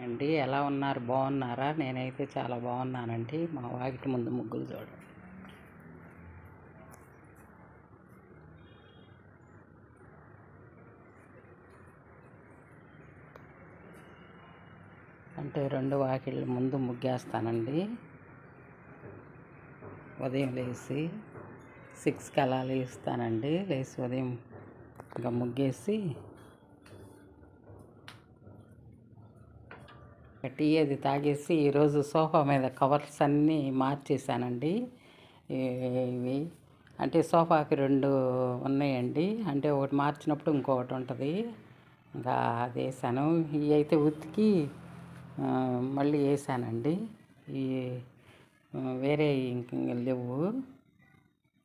అండి ఎలా ఉన్నారు? బాగున్నారా? నేనైతే చాలా బాగున్నానండి. మా వాకిటి ముందు ముగ్గులు చూడండి. అంటే 2 వాకిళ్ళ ముందు ముగ్గేస్తానండి. ఉదయం లేచి 6కి అలా లేస్తానండి. లేచి ఉదయం ఇంకా ముగ్గేసి టీ అది తాగేసి ఈరోజు సోఫా మీద కవర్స్ అన్నీ మార్చేసానండి. ఇవి అంటే సోఫాకి 2 ఉన్నాయండి. అంటే ఒకటి మార్చినప్పుడు ఇంకొకటి ఉంటుంది. ఇంకా అది వేసాను. ఇవి అయితే ఉతికి మళ్ళీ వేసానండి. ఈ వేరే ఇంక లేవు.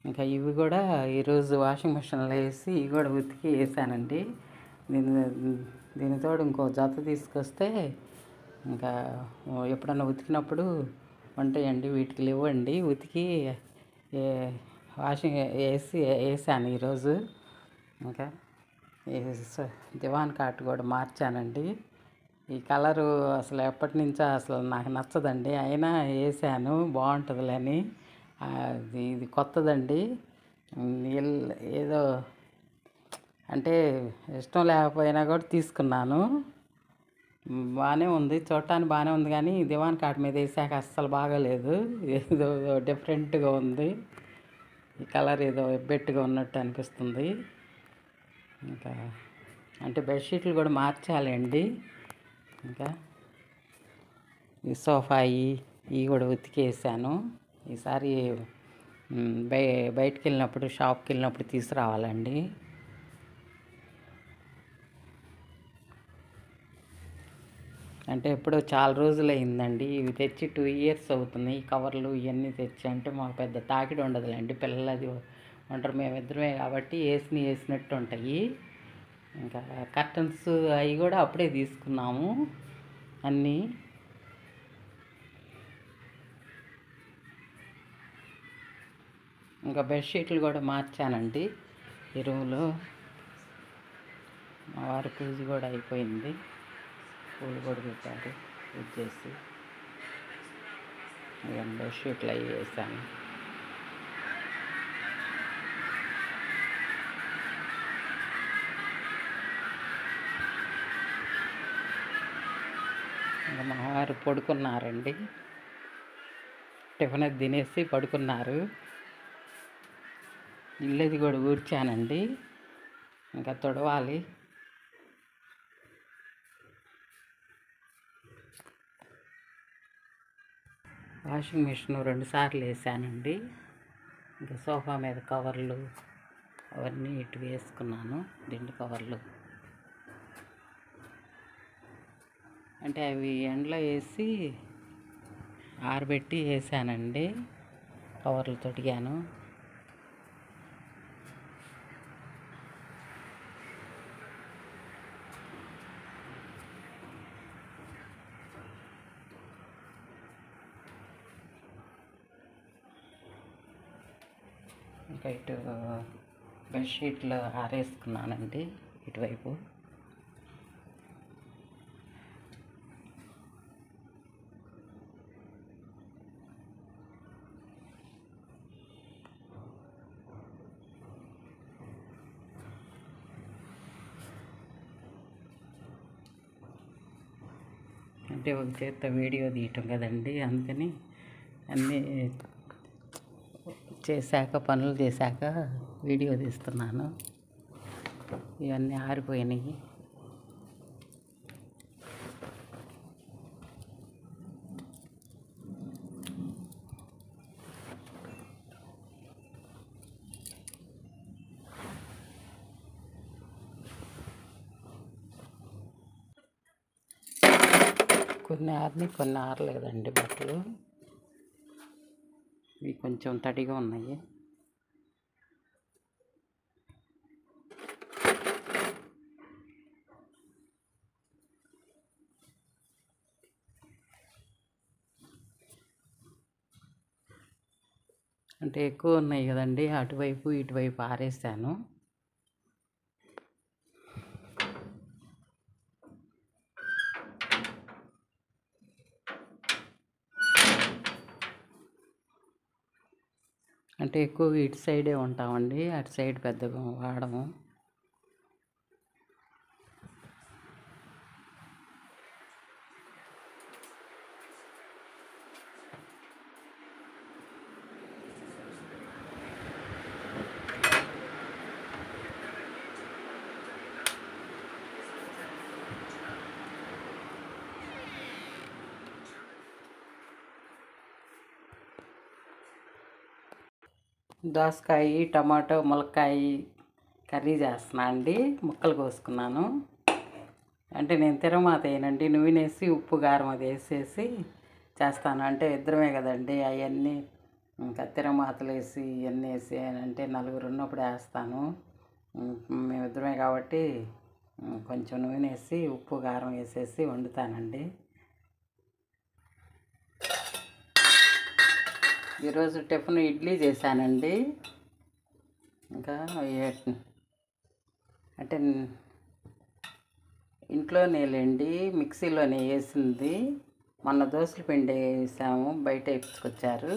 ఇంకా ఇవి కూడా ఈరోజు వాషింగ్ మిషన్లో వేసి ఇవి కూడా ఉతికి వేసానండి. దీనితోడు ఇంకో జత తీసుకొస్తే ఇంకా ఎప్పుడన్నా ఉతికినప్పుడు ఉంటాయండి. వీటికి లేవండి. ఉతికి వాషింగ్ వేసాను ఈరోజు. ఇంకా దివాన్ కాట్ కూడా మార్చానండి. ఈ కలరు అసలు ఎప్పటి నుంచో అసలు నాకు నచ్చదండి. అయినా వేసాను బాగుంటుందిలే అని. ఇది కొత్తదండి. ఏదో అంటే ఇష్టం లేకపోయినా కూడా తీసుకున్నాను. బాగానే ఉంది, చూడటానికి బాగానే ఉంది. కానీ దివాన్ కాట్ మీద వేసాక అస్సలు బాగాలేదు. ఏదో డిఫరెంట్గా ఉంది. ఈ కలర్ ఏదో ఎబ్బెట్టుగా ఉన్నట్టు అనిపిస్తుంది. ఇంకా అంటే బెడ్షీట్లు కూడా మార్చాలండి. ఇంకా ఈ సోఫా ఇవి కూడా ఉతికేసాను. ఈసారి బయటికి వెళ్ళినప్పుడు, షాప్కి వెళ్ళినప్పుడు తీసుకురావాలండి. అంటే ఎప్పుడో చాలా రోజులు అయిందండి. ఇవి తెచ్చి 2 ఇయర్స్ అవుతుంది. ఈ కవర్లు ఇవన్నీ తెచ్చి. అంటే మాకు పెద్ద తాకిడి ఉండదులేండి. పిల్లలది ఉంటారు, మేమిద్దరమే కాబట్టి వేసినట్టు ఉంటాయి. ఇంకా కర్టన్స్ అవి కూడా అప్పుడే తీసుకున్నాము అన్నీ. ఇంకా బెడ్షీట్లు కూడా మార్చానండి ఈ రూమ్లో. మా వారి పూజ కూడా అయిపోయింది. పూలు కూడా పెట్టారు. పూజ చేసి బెడ్షీట్లు అవి వేసాను. ఇంకా మా వారు పడుకున్నారండి. టిఫిన్ అది తినేసి పడుకున్నారు. ఇల్లది కూడా ఊడ్చానండి. ఇంకా తుడవాలి. వాషింగ్ మిషన్ 2 సార్లు వేసానండి. ఇంకా సోఫా మీద కవర్లు అవన్నీ ఇటు వేసుకున్నాను. దిండు కవర్లు అంటే అవి ఎండలో వేసి ఆరబెట్టి వేసానండి. కవర్లు తొడిగాను. ఇంకా ఇటు బెడ్షీట్లు ఆరేసుకున్నానండి ఇటువైపు. అంటే ఒక చేత్తో వీడియో తీయటం కదండి, అందుకని అన్నీ పనులు చేశాక వీడియో తీస్తున్నాను. ఇవన్నీ ఆరిపోయినాయి. కొన్ని ఆరినాయి, కొన్ని ఆరలేదండి బట్టలు. ఇవి కొంచెం తడిగా ఉన్నాయి. అంటే ఎక్కువ ఉన్నాయి కదండి, అటువైపు ఇటువైపు ఆరేసాను. అంటే ఎక్కువగా ఇటు సైడే ఉంటామండి, అటు సైడ్ పెద్దగా వాడము. దోసకాయ, టమాటో, ములక్కాయ కర్రీ చేస్తున్నా అండి. ముక్కలు కోసుకున్నాను. అంటే నేను తిరగమాత వేయనండి, నూనె వేసి ఉప్పు కారం అది వేసేసి చేస్తాను. అంటే ఇద్దరమే కదండి, అవన్నీ ఇంకా తిరగమాతలు వేసి ఇవన్నీ వేసి అంటే నలుగురు ఉన్నప్పుడు వేస్తాను. మేమిద్దరమే కాబట్టి కొంచెం నూనె వేసి ఉప్పు కారం వేసేసి వండుతానండి. ఈరోజు టిఫిన్ ఇడ్లీ చేశానండి. ఇంకా అంటే ఇంట్లోనేలేండి, మిక్సీలోనే వేసింది. మొన్న దోసల పిండి వేసాము, బయట వేయించుకొచ్చారు.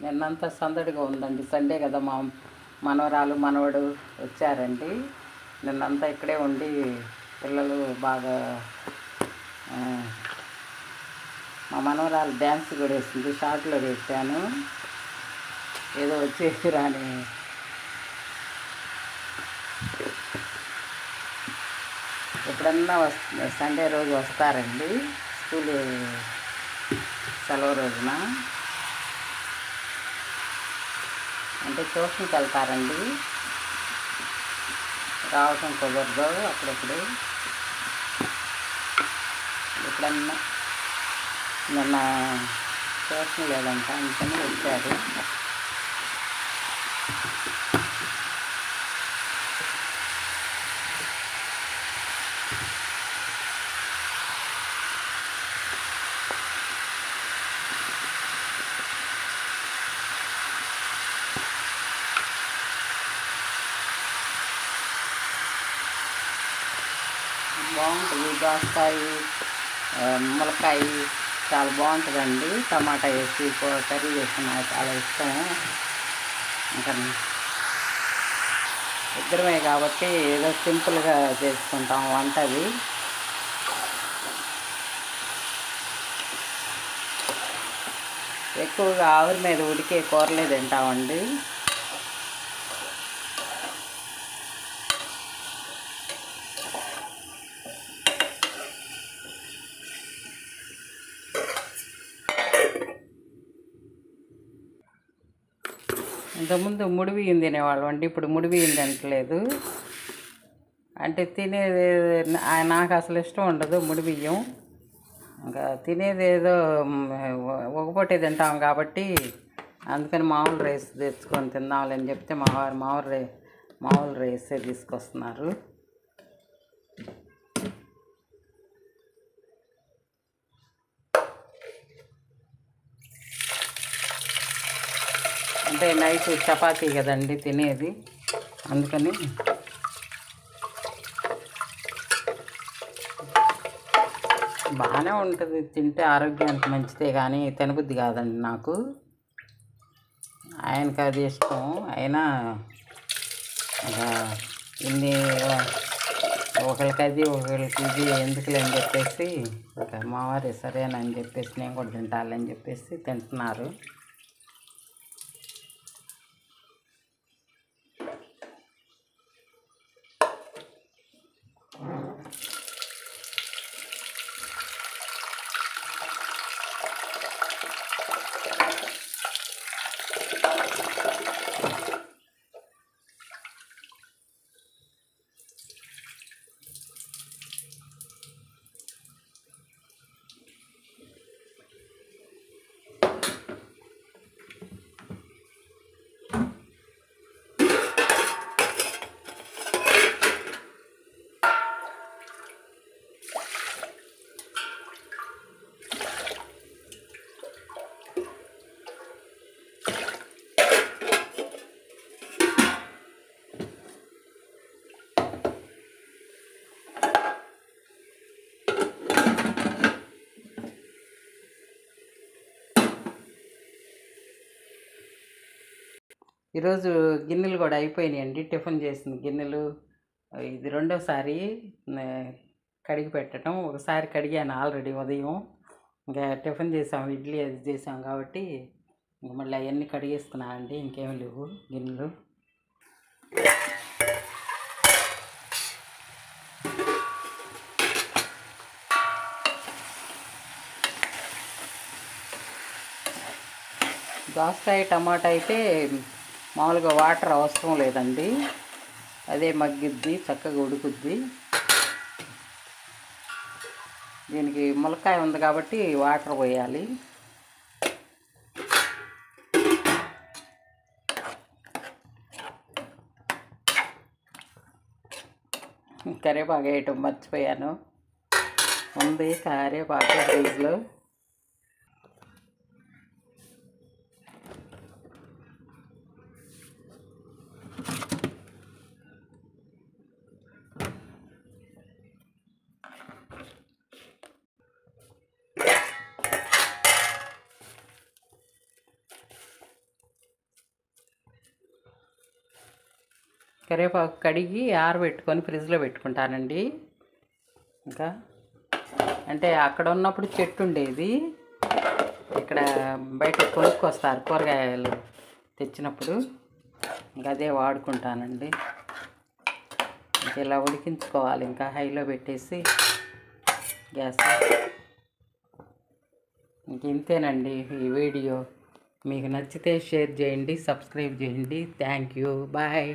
నిన్నంతా సందడిగా ఉందండి, సండే కదా. మా మనవరాలు మనవడు వచ్చారండి. నిన్నంతా ఇక్కడే ఉండి పిల్లలు బాగా మా మనవరాలు డ్యాన్స్ కూడా వేసింది, షార్ట్లో పెట్టాను. ఏదో వచ్చేసి రాని ఎప్పుడన్నా సండే రోజు వస్తారండి, స్కూల్ సెలవు రోజున. అంటే ట్యూషన్కి వెళ్తారండి, రావటం కుదరదు అప్పుడప్పుడు. ఎప్పుడన్నా నిన్న ట్యూషన్ లేదంట, అందుకని వచ్చారు. బాగుంటుంది దోసకాయ, ములక్కాయ చాలా బాగుంటుందండి. టమాటా వేసి కర్రీ చేసి నాకు చాలా ఇష్టం. ఇంకా ఇద్దరమే కాబట్టి ఏదో సింపుల్గా చేసుకుంటాం వంటది. ఎక్కువగా ఆవిరి మీద ఉడికే కూరలే తింటామండి. ఇంతకుముందు ముడి బియ్యం తినేవాళ్ళం అండి, ఇప్పుడు ముడి బియ్యం తినట్లేదు. అంటే తినేది నాకు అసలు ఇష్టం ఉండదు ముడి బియ్యం. ఇంకా తినేది ఏదో ఒకపొట్టే తింటాం కాబట్టి అందుకని మామూలు రైస్ తెచ్చుకొని తిందామని చెప్తే మా వారు మామూలు రైసే తీసుకొస్తున్నారు. అంటే నైట్ చపాతీ కదండి తినేది, అందుకని బాగానే ఉంటుంది. తింటే ఆరోగ్యానికి మంచిదే, కానీ తినబుద్ధి కాదండి నాకు. ఆయనకి అది ఇష్టం. అయినా ఇన్ని ఒకరికి అది ఒకరికి ఇది ఎందుకులే అని చెప్పేసి మా వారు సరేనని చెప్పేసి నేను కూడా తింటాలని చెప్పేసి తింటున్నారు. ఈరోజు గిన్నెలు కూడా అయిపోయినాయండి. టిఫిన్ చేసిన గిన్నెలు ఇది రెండోసారి కడిగి పెట్టడం. ఒకసారి కడిగాను ఆల్రెడీ ఉదయం. ఇంకా టిఫిన్ చేసాం, ఇడ్లీ అది చేసాం కాబట్టి ఇంక మళ్ళీ అవన్నీ కడిగేస్తున్నా అండి. ఇంకేం లేవు గిన్నెలు. దోసకాయ టమాటా అయితే మామూలుగా వాటర్ అవసరం లేదండి, అదే మగ్గిద్ది, చక్కగా ఉడుకుద్ది. దీనికి ములక్కాయ ఉంది కాబట్టి వాటర్ పోయాలి. కరివేపాకు వేయటం మర్చిపోయాను, ఉంది కరివేపాకు ఫ్రిడ్జ్లో. కరివేపాకు కడిగి ఆరబెట్టుకొని ఫ్రిడ్జ్లో పెట్టుకుంటానండి. ఇంకా అంటే అక్కడ ఉన్నప్పుడు చెట్టు ఉండేది, ఇక్కడ బయట కొనుక్కొస్తారు కూరగాయలు తెచ్చినప్పుడు, ఇంకా అదే వాడుకుంటానండి. ఇంకా ఇలా ఉడికించుకోవాలి, ఇంకా హైలో పెట్టేసి గ్యాస్. ఇంక ఇంతేనండి ఈ వీడియో. మీకు నచ్చితే షేర్ చేయండి, సబ్స్క్రైబ్ చేయండి. Thank you, bye.